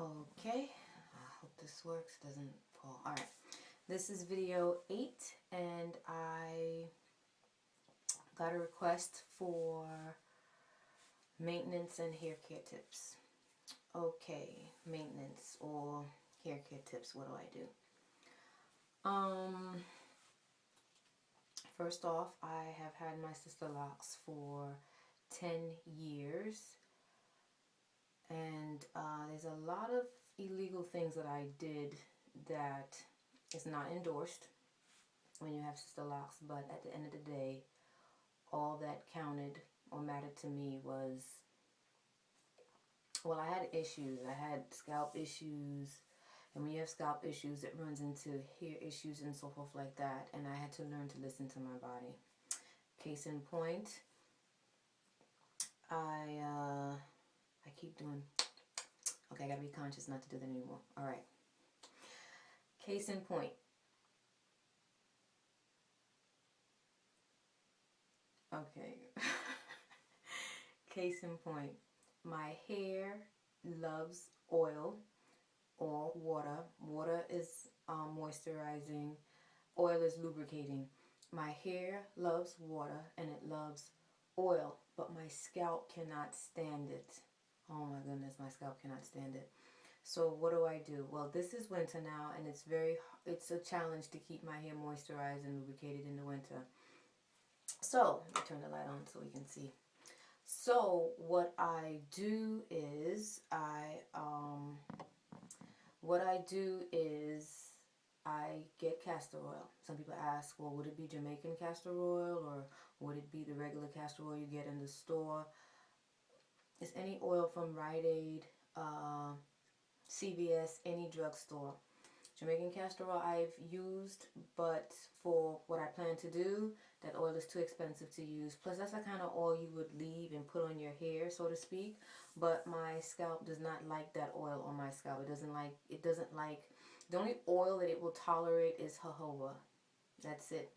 Okay, I hope this works, doesn't fall. Alright, this is video 8 and I got a request for maintenance and hair care tips. Okay, maintenance or hair care tips, what do I do? First off, I have had my Sisterlocks for 10 years. And there's a lot of illegal things that I did that is not endorsed when you have Sisterlocks, but at the end of the day, all that counted or mattered to me was, well, I had issues. I had scalp issues, and when you have scalp issues, it runs into hair issues and so forth like that, and I had to learn to listen to my body. Case in point, I keep doing, okay, I gotta be conscious not to do that anymore. Alright. Case in point. Okay. Case in point. My hair loves oil or water. Water is moisturizing. Oil is lubricating. My hair loves water and it loves oil, but my scalp cannot stand it. Oh my goodness, my scalp cannot stand it. So what do? Well, this is winter now, and it's a challenge to keep my hair moisturized and lubricated in the winter. So, let me turn the light on so we can see. So, what I do is I get castor oil. Some people ask, well, would it be Jamaican castor oil or would it be the regular castor oil you get in the store? It's any oil from Rite Aid, CVS, any drugstore. Jamaican castor oil I've used, but for what I plan to do, that oil is too expensive to use. Plus, that's the kind of oil you would leave and put on your hair, so to speak. But my scalp does not like that oil on my scalp. It doesn't like, the only oil that it will tolerate is jojoba. That's it.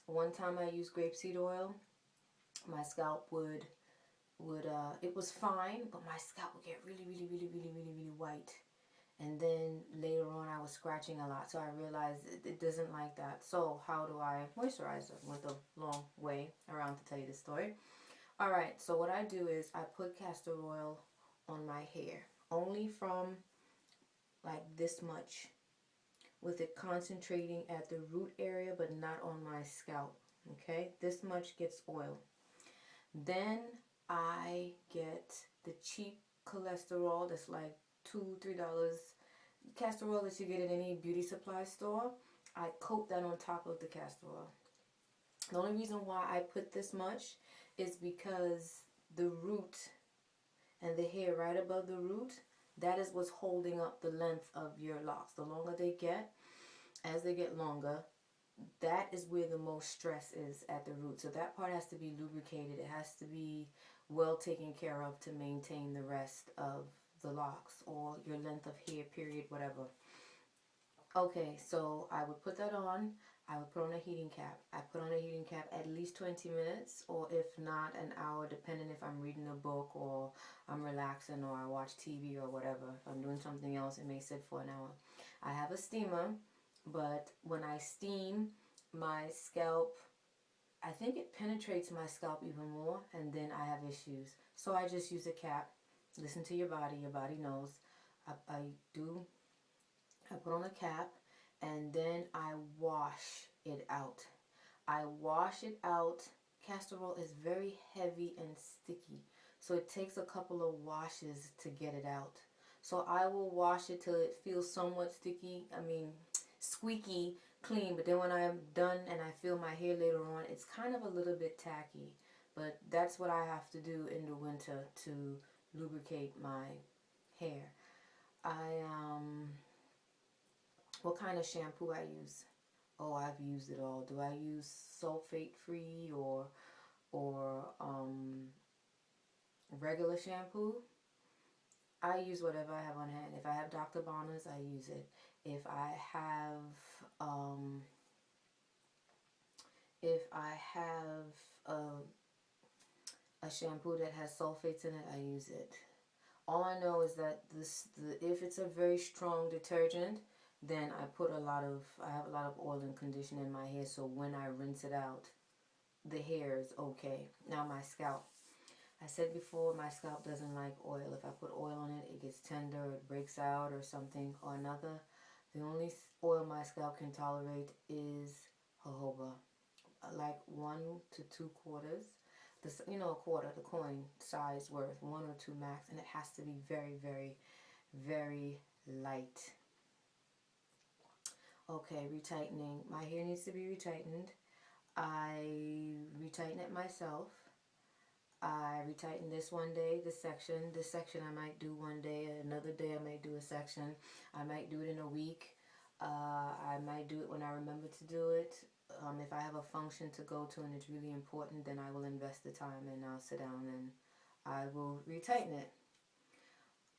One time I used grapeseed oil, my scalp would it was fine, but my scalp would get really white. And then later on I was scratching a lot, so I realized it doesn't like that. So how do I moisturize it? Went a long way around to tell you this story. Alright, so what I do is I put castor oil on my hair, only from like this much, with it concentrating at the root area but not on my scalp. Okay, this much gets oil. Then I get the cheap cholesterol that's like $2-3 castor oil that you get at any beauty supply store. I coat that on top of the castor oil. The only reason why I put this much is because the root and the hair right above the root, that is what's holding up the length of your locks. The longer they get, as they get longer, that is where the most stress is, at the root. So that part has to be lubricated. It has to be well taken care of to maintain the rest of the locks or your length of hair, period, whatever. Okay, so I would put that on. I would put on a heating cap. I put on a heating cap at least 20 minutes, or if not, an hour, depending if I'm reading a book or I'm relaxing or I watch TV or whatever. If I'm doing something else, it may sit for an hour. I have a steamer, but when I steam, my scalp, I think it penetrates my scalp even more, and then I have issues. So I just use a cap. Listen to your body knows. I put on a cap, and then I wash it out. I wash it out. Castor oil is very heavy and sticky, so it takes a couple of washes to get it out. So I will wash it till it feels somewhat sticky, squeaky clean, but then when I'm done and I feel my hair later on, it's kind of a little bit tacky. But that's what I have to do in the winter to lubricate my hair. What kind of shampoo I use? Oh, I've used it all. Do I use sulfate free or regular shampoo? I use whatever I have on hand. If I have Dr. Bonner's, I use it. If I have a shampoo that has sulfates in it, I use it. All I know is that if it's a very strong detergent, then I have a lot of oil and conditioner in my hair, so when I rinse it out, the hair is okay. Now my scalp. I said before, my scalp doesn't like oil. If I put oil on it, it gets tender, it breaks out or something or another. The only oil my scalp can tolerate is jojoba, like 1 to 2 quarters. This, you know, a quarter, the coin size worth, 1 or 2 max, and it has to be very, very, very light. Okay, retightening. My hair needs to be retightened. I retighten it myself. I retighten this one day, this section I might do one day, another day I might do a section. I might do it in a week. I might do it when I remember to do it. If I have a function to go to and it's really important, then I will invest the time and I'll sit down and I will retighten it.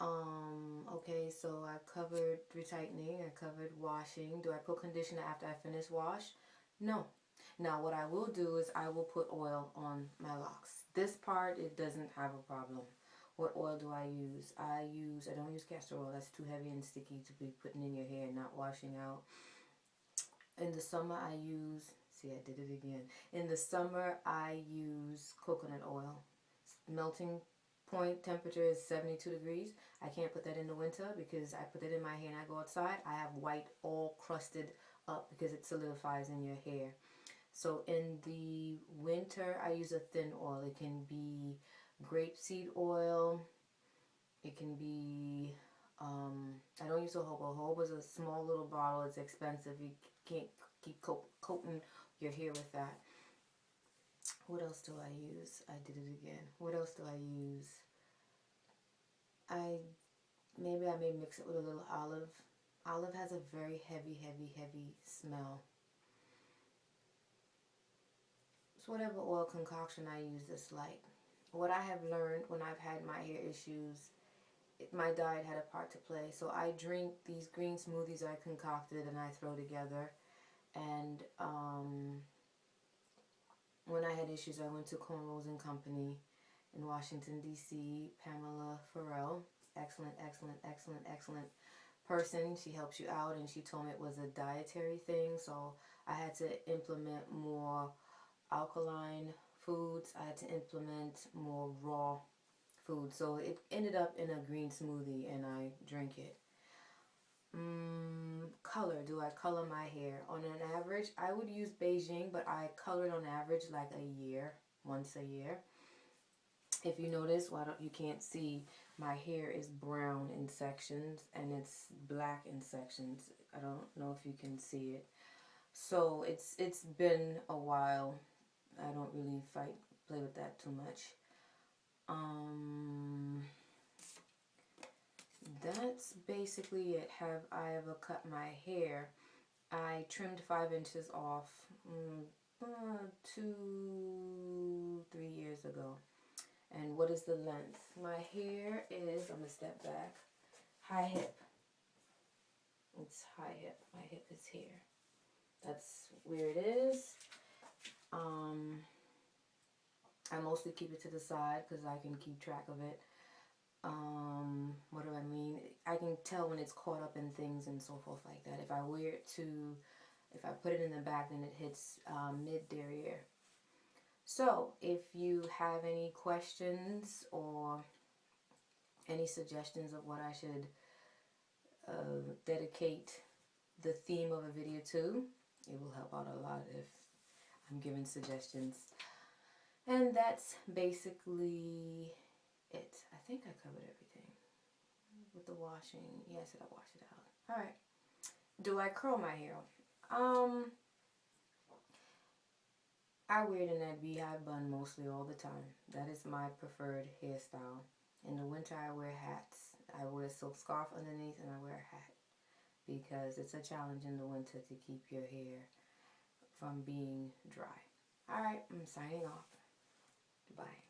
Okay, so I covered retightening, I covered washing. Do I put conditioner after I finish wash? No. Now what I will do is I will put oil on my locks. This part, it doesn't have a problem. What oil do I use? I don't use castor oil. That's too heavy and sticky to be putting in your hair and not washing out. In the summer I use, see I did it again. In the summer I use coconut oil. Melting point temperature is 72 degrees. I can't put that in the winter because I put it in my hair and I go outside. I have white all crusted up because it solidifies in your hair. So in the winter, I use a thin oil. It can be grapeseed oil. It can be, I don't use a jojoba. Jojoba is a small little bottle. It's expensive. You can't keep coating your hair with that. What else do I use? I did it again. What else do I use? Maybe I may mix it with a little olive. Olive has a very heavy, heavy, heavy smell. So whatever oil concoction I use is light. What I have learned when I've had my hair issues, my diet had a part to play. So I drink these green smoothies I concocted and I throw together. And when I had issues, I went to Cornrows and Company in Washington, D.C. Pamela Farrell, excellent, excellent, excellent, excellent person. She helps you out, and she told me it was a dietary thing. So I had to implement more alkaline foods. I had to implement more raw food. So it ended up in a green smoothie and I drink it. Color. Do I color my hair? On an average, I would use Beijing, but I color it on average like once a year. If you notice, you can't see, my hair is brown in sections and it's black in sections. I don't know if you can see it. So it's been a while. I don't really play with that too much. That's basically it. Have I ever cut my hair? I trimmed 5 inches off 3 years ago. And what is the length? My hair is, I'm going to step back, high hip. It's high hip. My hip is here. That's where it is. I mostly keep it to the side because I can keep track of it. What do I mean? I can tell when it's caught up in things and so forth like that. If I put it in the back, then it hits mid-derriere. So, if you have any questions or any suggestions of what I should dedicate the theme of a video to, it will help out a lot if I'm giving suggestions. And that's basically it. I think I covered everything. With the washing, yeah, I said I washed it out. Alright. Do I curl my hair? I wear it in that beehive bun mostly all the time. That is my preferred hairstyle. In the winter I wear hats. I wear a silk scarf underneath and I wear a hat. Because it's a challenge in the winter to keep your hair from being dry. Alright, I'm signing off. Bye.